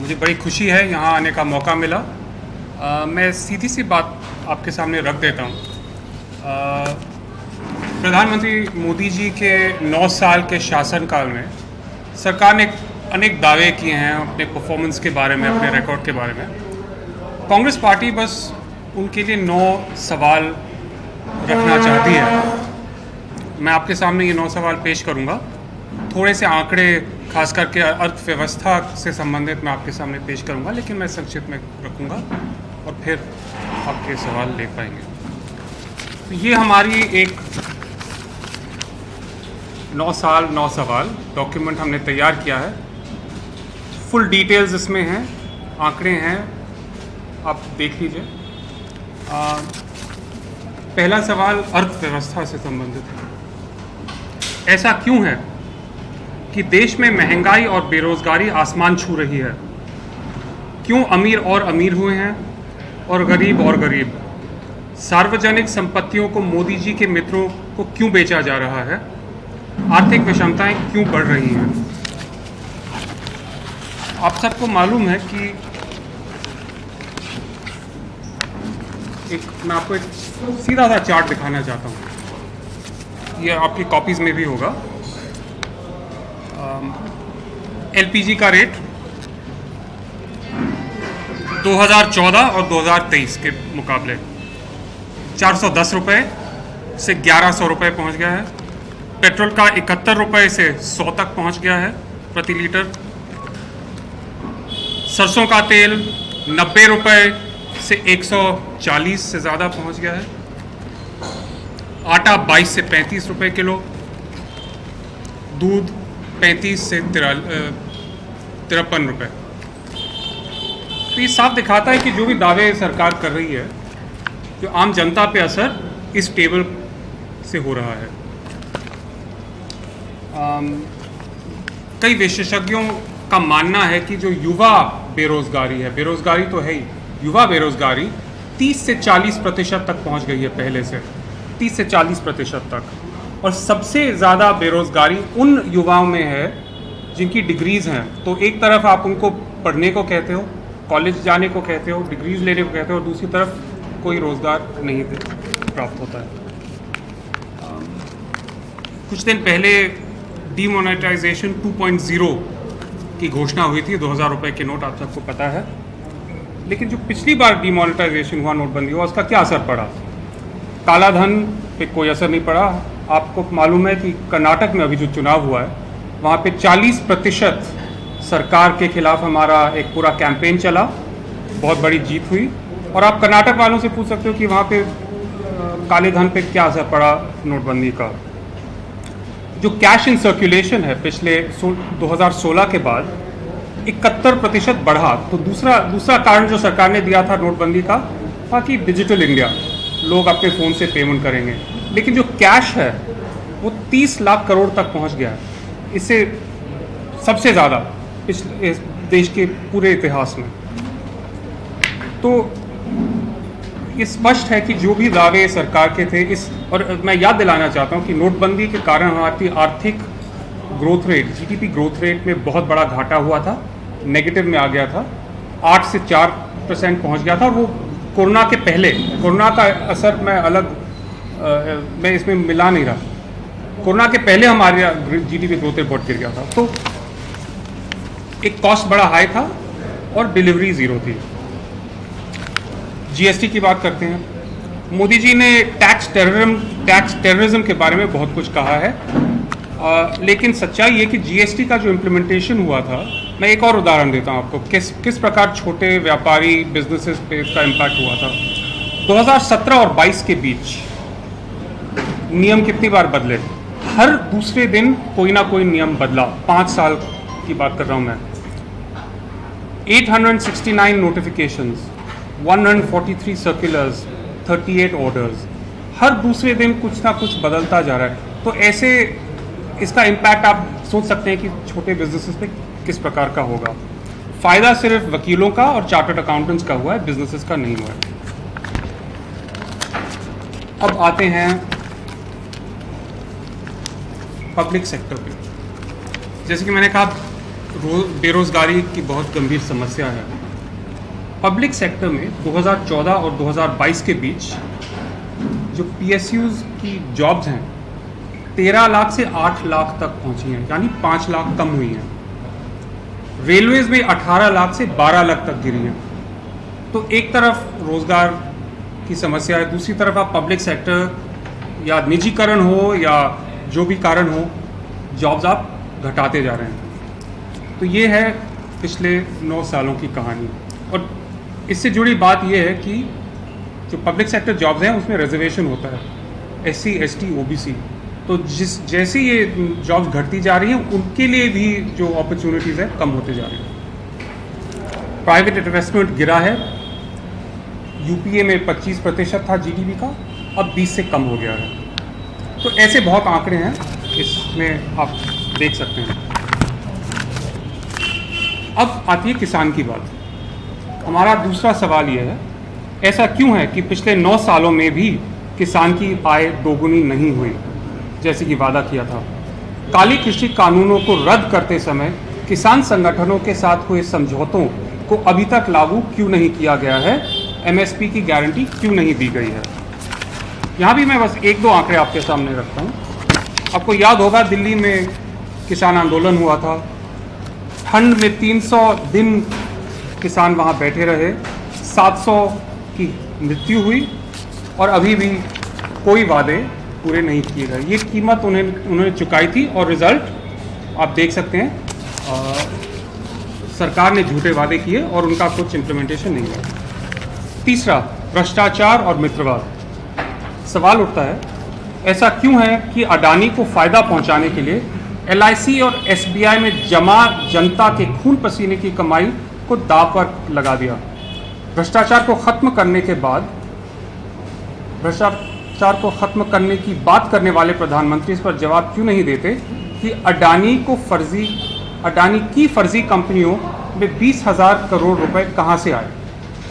मुझे बड़ी खुशी है यहाँ आने का मौका मिला। मैं सीधी सी बात आपके सामने रख देता हूँ। प्रधानमंत्री मोदी जी के 9 साल के शासनकाल में सरकार ने अनेक दावे किए हैं अपने परफॉर्मेंस के बारे में, अपने रिकॉर्ड के बारे में। कांग्रेस पार्टी बस उनके लिए 9 सवाल रखना चाहती है। मैं आपके सामने ये 9 सवाल पेश करूँगा। थोड़े से आंकड़े खास करके अर्थव्यवस्था से संबंधित मैं आपके सामने पेश करूंगा, लेकिन मैं संक्षिप्त में रखूंगा और फिर आपके सवाल ले पाएंगे। तो ये हमारी एक 9 साल 9 सवाल डॉक्यूमेंट हमने तैयार किया है। फुल डिटेल्स इसमें हैं, आंकड़े हैं, आप देख लीजिए। पहला सवाल अर्थव्यवस्था से संबंधित है। ऐसा क्यों है कि देश में महंगाई और बेरोजगारी आसमान छू रही है? क्यों अमीर और अमीर हुए हैं और गरीब और गरीब? सार्वजनिक संपत्तियों को मोदी जी के मित्रों को क्यों बेचा जा रहा है? आर्थिक विषमताएं क्यों बढ़ रही हैं? आप सबको मालूम है कि मैं आपको एक सीधा सा चार्ट दिखाना चाहता हूँ। यह आपकी कॉपीज में भी होगा। एलपीजी का रेट 2014 और 2023 के मुकाबले 410 रुपये से 1100 रुपये पहुँच गया है। पेट्रोल का 71 रुपये से 100 तक पहुँच गया है प्रति लीटर। सरसों का तेल 90 रुपये से 140 से ज़्यादा पहुँच गया है। आटा 22 से 35 रुपये किलो। दूध 35 से 53 रुपये। तो ये साफ दिखाता है कि जो भी दावे सरकार कर रही है, जो आम जनता पे असर इस टेबल से हो रहा है। कई विशेषज्ञों का मानना है कि जो युवा बेरोजगारी है, बेरोजगारी तो है ही, युवा बेरोजगारी 30 से 40% तक पहुंच गई है पहले से, 30 से 40% तक। और सबसे ज़्यादा बेरोज़गारी उन युवाओं में है जिनकी डिग्रीज़ हैं। तो एक तरफ आप उनको पढ़ने को कहते हो, कॉलेज जाने को कहते हो, डिग्रीज़ लेने को कहते हो, और दूसरी तरफ कोई रोज़गार नहीं प्राप्त होता है। कुछ दिन पहले डीमोनेटाइजेशन 2.0 की घोषणा हुई थी। 2000 रुपये के नोट आप सबको पता है। लेकिन जो पिछली बार डीमोनेटाइजेशन हुआ, नोटबंदी हुआ, उसका क्या असर पड़ा? काला धन पे कोई असर नहीं पड़ा। आपको मालूम है कि कर्नाटक में अभी जो चुनाव हुआ है, वहाँ पे 40% सरकार के खिलाफ हमारा एक पूरा कैंपेन चला, बहुत बड़ी जीत हुई। और आप कर्नाटक वालों से पूछ सकते हो कि वहाँ पे काले धन पे क्या असर पड़ा नोटबंदी का। जो कैश इन सर्कुलेशन है पिछले 2016 के बाद 71% बढ़ा। तो दूसरा कारण जो सरकार ने दिया था नोटबंदी का था कि डिजिटल इंडिया, लोग अपने फ़ोन से पेमेंट करेंगे। लेकिन जो कैश है वो 30 लाख करोड़ तक पहुंच गया है। इससे सबसे ज़्यादा इस देश के पूरे इतिहास में। तो ये स्पष्ट है कि जो भी दावे सरकार के थे और मैं याद दिलाना चाहता हूं कि नोटबंदी के कारण हमारी आर्थिक growth rate, GDP growth rate में बहुत बड़ा घाटा हुआ था, नेगेटिव में आ गया था, 8 से 4% पहुंच गया था। और वो कोरोना के पहले, कोरोना का असर मैं इसमें मिला नहीं रहा। कोरोना के पहले हमारे जीडीपी ग्रोथ रेट बहुत गिर गया था। तो एक कॉस्ट बड़ा हाई था और डिलीवरी ज़ीरो थी। जीएसटी की बात करते हैं। मोदी जी ने टैक्स टेररिज्म के बारे में बहुत कुछ कहा है, लेकिन सच्चाई ये कि जीएसटी का जो इम्प्लीमेंटेशन हुआ था, मैं एक और उदाहरण देता हूँ आपको किस प्रकार छोटे व्यापारी बिजनेसेस पे इसका इम्पैक्ट हुआ था। 2017 और 22 के बीच नियम कितनी बार बदले? हर दूसरे दिन कोई ना कोई नियम बदला। 5 साल की बात कर रहा हूँ मैं। 869 नोटिफिकेशंस, 143 सर्कुलर्स, 38 ऑर्डर्स। हर दूसरे दिन कुछ ना कुछ बदलता जा रहा है। तो ऐसे इसका इम्पैक्ट आप सोच सकते हैं कि छोटे बिजनेसेस पे किस प्रकार का होगा। फ़ायदा सिर्फ वकीलों का और चार्टर्ड अकाउंटेंट्स का हुआ है, बिजनेसेस का नहीं हुआ है। अब आते हैं पब्लिक सेक्टर पे। जैसे कि मैंने कहा, बेरोजगारी की बहुत गंभीर समस्या है। पब्लिक सेक्टर में 2014 और 2022 के बीच जो PSUs की जॉब्स हैं 13 लाख से 8 लाख तक पहुंची हैं, यानी 5 लाख कम हुई हैं। रेलवेज में 18 लाख से 12 लाख तक गिरी हैं। तो एक तरफ रोजगार की समस्या है, दूसरी तरफ आप पब्लिक सेक्टर या निजीकरण हो या जो भी कारण हो, जॉब्स आप घटाते जा रहे हैं। तो ये है पिछले 9 सालों की कहानी। और इससे जुड़ी बात ये है कि जो पब्लिक सेक्टर जॉब्स हैं उसमें रिजर्वेशन होता है, SC, ST, OBC। तो जैसे ये जॉब्स घटती जा रही हैं उनके लिए भी जो अपॉर्चुनिटीज़ है कम होते जा रही हैं। प्राइवेट इन्वेस्टमेंट गिरा है, UPA में 25% था GDP का, अब 20 से कम हो गया है। तो ऐसे बहुत आंकड़े हैं, इसमें आप देख सकते हैं। अब आती है किसान की बात। हमारा दूसरा सवाल यह है, ऐसा क्यों है कि पिछले 9 सालों में भी किसान की आय दोगुनी नहीं हुई जैसे कि वादा किया था। काले कृषि कानूनों को रद्द करते समय किसान संगठनों के साथ हुए समझौतों को अभी तक लागू क्यों नहीं किया गया है? MSP की गारंटी क्यों नहीं दी गई है? यहाँ भी मैं बस 1-2 आंकड़े आपके सामने रखता हूँ। आपको याद होगा दिल्ली में किसान आंदोलन हुआ था, ठंड में 300 दिन किसान वहाँ बैठे रहे, 700 की मृत्यु हुई और अभी भी कोई वादे पूरे नहीं किए गए। ये कीमत उन्होंने चुकाई थी और रिजल्ट आप देख सकते हैं। सरकार ने झूठे वादे किए और उनका कुछ इम्प्लीमेंटेशन नहीं हुआ। तीसरा, भ्रष्टाचार और मित्रवाद। सवाल उठता है, ऐसा क्यों है कि अडानी को फायदा पहुंचाने के लिए LIC और SBI में जमा जनता के खून पसीने की कमाई को दांव पर लगा दिया? भ्रष्टाचार को खत्म करने के बाद भ्रष्टाचार को खत्म करने की बात करने वाले प्रधानमंत्री इस पर जवाब क्यों नहीं देते कि अडानी की फर्जी कंपनियों में 20,000 करोड़ रुपए कहां से आए?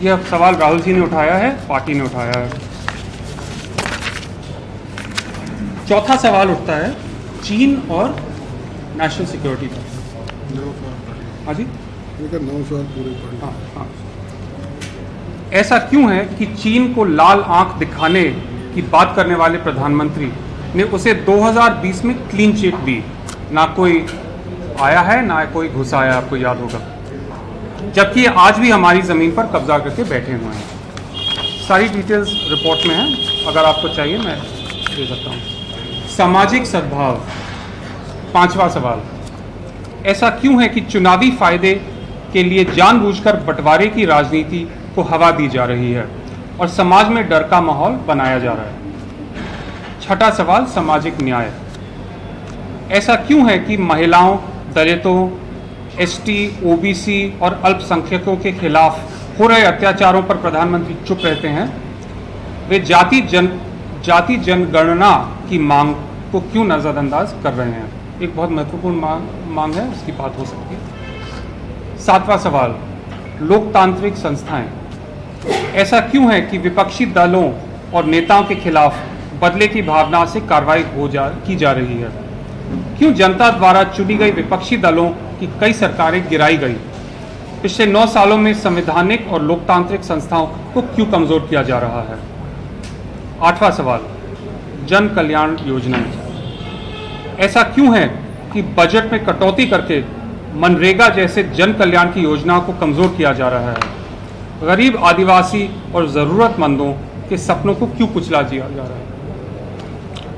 यह सवाल राहुल जी ने उठाया है, पार्टी ने उठाया है। चौथा सवाल उठता है चीन और नेशनल सिक्योरिटी का। हाँ जी, 9 साल पूरे पड़े। हाँ। ऐसा क्यों है कि चीन को लाल आंख दिखाने की बात करने वाले प्रधानमंत्री ने उसे 2020 में क्लीन चिट दी? ना कोई आया है ना कोई घुसा आया, आपको याद होगा। जबकि आज भी हमारी ज़मीन पर कब्जा करके बैठे हुए हैं। सारी डिटेल्स रिपोर्ट में हैं, अगर आपको चाहिए मैं दे सकता हूँ। सामाजिक सद्भाव, 5वां सवाल। ऐसा क्यों है कि चुनावी फायदे के लिए जानबूझकर बंटवारे की राजनीति को हवा दी जा रही है और समाज में डर का माहौल बनाया जा रहा है? छठा सवाल, सामाजिक न्याय। ऐसा क्यों है कि महिलाओं, दलितों, ST, OBC और अल्पसंख्यकों के खिलाफ हो रहे अत्याचारों पर प्रधानमंत्री चुप रहते हैं? वे जाति जनगणना की मांग को क्यों नजरअंदाज कर रहे हैं? एक बहुत महत्वपूर्ण मांग है, उसकी बात हो सकती है। 7वां सवाल, लोकतांत्रिक संस्थाएं। ऐसा क्यों है कि विपक्षी दलों और नेताओं के खिलाफ बदले की भावना से कार्रवाई की जा रही है? क्यों जनता द्वारा चुनी गई विपक्षी दलों की कई सरकारें गिराई गई? पिछले 9 सालों में संवैधानिक और लोकतांत्रिक संस्थाओं को क्यों कमजोर किया जा रहा है? 8वां सवाल, जन कल्याण योजनाएं। ऐसा क्यों है कि बजट में कटौती करके मनरेगा जैसे जन कल्याण की योजनाओं को कमजोर किया जा रहा है? गरीब, आदिवासी और ज़रूरतमंदों के सपनों को क्यों कुचला दिया जा रहा है?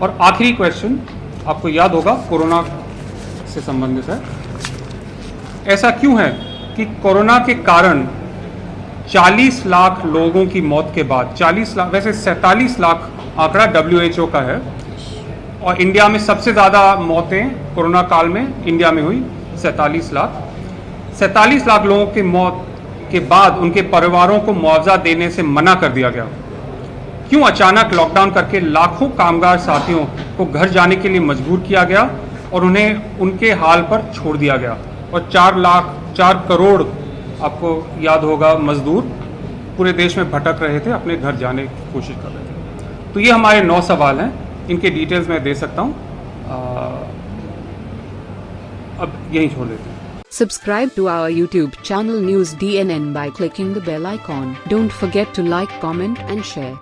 और आखिरी क्वेश्चन, आपको याद होगा, कोरोना से संबंधित है। ऐसा क्यों है कि कोरोना के कारण 40 लाख लोगों की मौत के बाद 40 लाख, वैसे 47 लाख आंकड़ा WHO का है, और इंडिया में सबसे ज़्यादा मौतें कोरोना काल में इंडिया में हुई, 47 लाख। 47 लाख लोगों की मौत के बाद उनके परिवारों को मुआवजा देने से मना कर दिया गया। क्यों अचानक लॉकडाउन करके लाखों कामगार साथियों को घर जाने के लिए मजबूर किया गया और उन्हें उनके हाल पर छोड़ दिया गया? और 4 करोड़, आपको याद होगा, मजदूर पूरे देश में भटक रहे थे, अपने घर जाने की कोशिश कर रहे थे। तो ये हमारे 9 सवाल हैं, इनके डिटेल्स मैं दे सकता हूँ। अब यहीं छोड़ देते हैं। Subscribe to our YouTube channel News DNN by clicking the bell icon. Don't forget to like, comment and share.